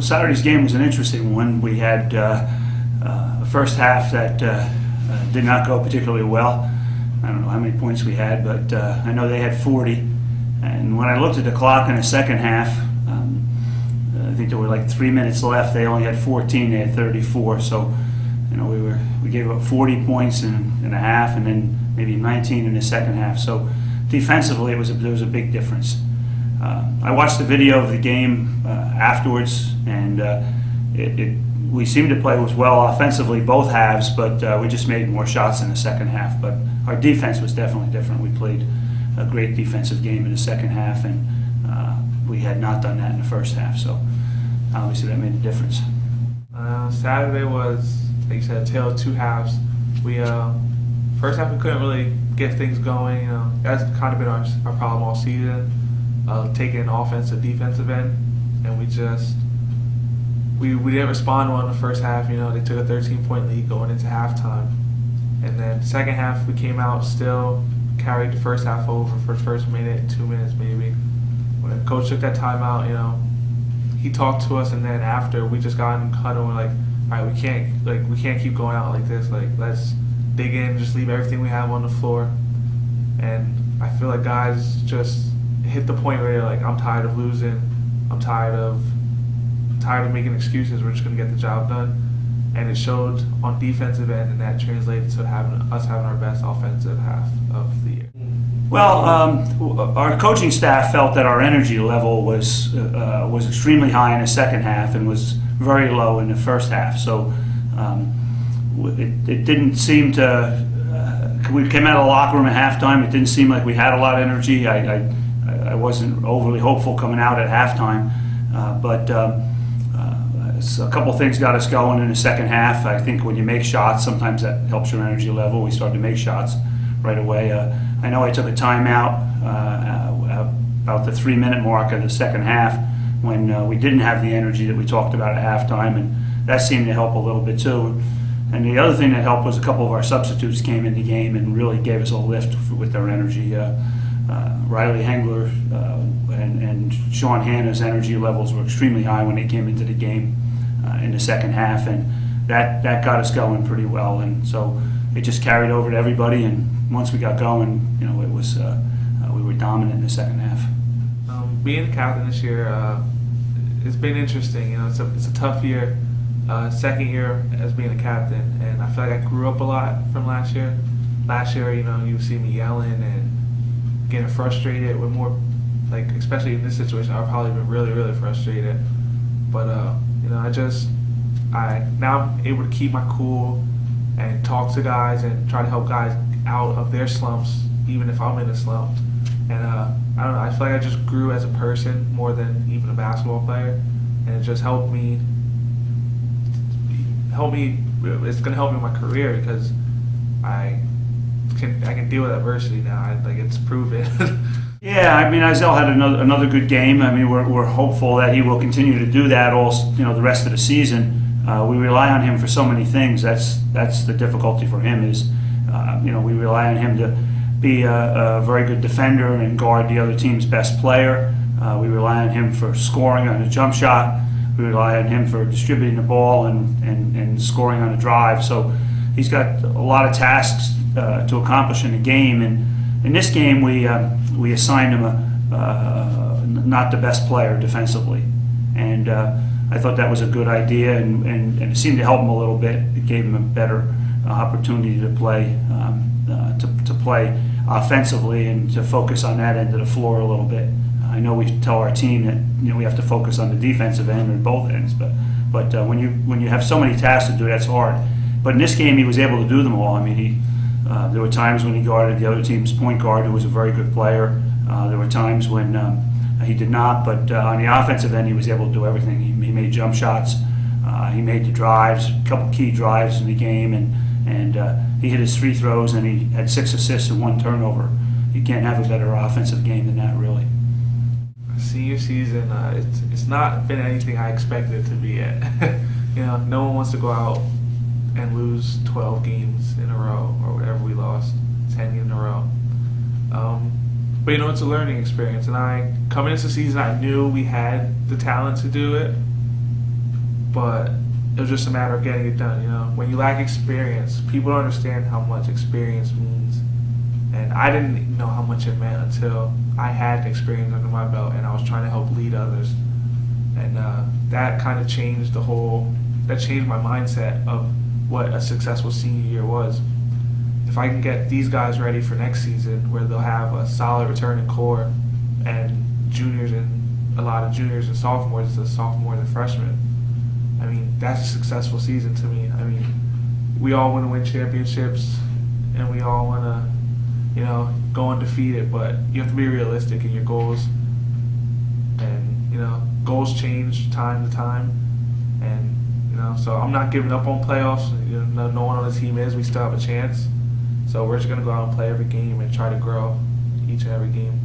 Well, Saturday's game was an interesting one. We had a first half that did not go particularly well. I don't know how many points we had, but I know they had 40. And when I looked at the clock in the second half, I think there were like 3 minutes left. They only had 14. They had 34. So, we gave up 40 points in a half, and then maybe 19 in the second half. So, defensively, there was a big difference. I watched the video of the game afterwards, and we seemed to play well offensively both halves, but we just made more shots in the second half. But our defense was definitely different. We played a great defensive game in the second half, and we had not done that in the first half. So obviously that made a difference. Saturday was, like you said, a tale of two halves. We first half we couldn't really get things going. That's kind of been our problem all season, taking offensive defensive end, and we didn't respond well in the first half. They took a 13-point lead going into halftime, and then second half we came out still, carried the first half over for the first minute, 2 minutes maybe. When the coach took that timeout, he talked to us, and then after we just got in huddle and like, all right, we can't keep going out like this. Like, let's dig in, just leave everything we have on the floor. And I feel like guys just hit the point where they're like, I'm tired of losing. I'm tired of making excuses. We're just gonna get the job done. And it showed on defensive end, and that translated to having our best offensive half of the year. Well, our coaching staff felt that our energy level was extremely high in the second half and was very low in the first half. So it didn't seem to. We came out of the locker room at halftime. It didn't seem like we had a lot of energy. I wasn't overly hopeful coming out at halftime, but a couple things got us going in the second half. I think when you make shots, sometimes that helps your energy level. We started to make shots right away. I know I took a timeout about the 3-minute mark of the second half when we didn't have the energy that we talked about at halftime, and that seemed to help a little bit too. And the other thing that helped was a couple of our substitutes came in the game and really gave us a lift with their energy. Riley Hengler and Sean Hanna's energy levels were extremely high when they came into the game in the second half, and that got us going pretty well. And so it just carried over to everybody, and once we got going, it was we were dominant in the second half. Being the captain this year, it's been interesting. It's a tough year. Second year as being a captain, and I feel like I grew up a lot from last year. Last year, you see me yelling and getting frustrated with more, like, especially in this situation, I've probably been really, really frustrated. But now I'm able to keep my cool and talk to guys and try to help guys out of their slumps, even if I'm in a slump. And I don't know, I feel like I just grew as a person more than even a basketball player, and it just helped me. It's going to help me in my career because I can deal with adversity now. It's proven. Yeah, Isaiah had another good game. We're hopeful that he will continue to do that the rest of the season. We rely on him for so many things. That's the difficulty for him is, we rely on him to be a very good defender and guard the other team's best player. We rely on him for scoring on a jump shot. We rely on him for distributing the ball and scoring on a drive. So he's got a lot of tasks to accomplish in the game. And in this game, we assigned him not the best player defensively. And I thought that was a good idea, and it seemed to help him a little bit. It gave him a better opportunity to play offensively and to focus on that end of the floor a little bit. I know we tell our team that we have to focus on the defensive end or both ends, but when you have so many tasks to do, that's hard. But in this game, he was able to do them all. There were times when he guarded the other team's point guard, who was a very good player. There were times when he did not, but on the offensive end, he was able to do everything. He made jump shots, he made the drives, a couple key drives in the game, and he hit his free throws, and he had 6 assists and 1 turnover. You can't have a better offensive game than that, really. Senior season, it's not been anything I expected it to be yet. No one wants to go out and lose 12 games in a row or whatever we lost, 10 in a row. But it's a learning experience, and coming into the season, I knew we had the talent to do it, but it was just a matter of getting it done. You know, when you lack experience, people don't understand how much experience means, and I didn't know how much it meant until I had experience under my belt and I was trying to help lead others, and that kind of changed that changed my mindset of what a successful senior year was. If I can get these guys ready for next season, where they'll have a solid returning core and juniors and a lot of juniors and sophomores instead of sophomores and freshmen, I mean, that's a successful season to me. I mean, we all want to win championships and we all want to, you know, go undefeated, but you have to be realistic in your goals. And, you know, goals change time to time. And, you know, so I'm not giving up on playoffs. You know, no one on the team is. We still have a chance. So we're just going to go out and play every game and try to grow each and every game.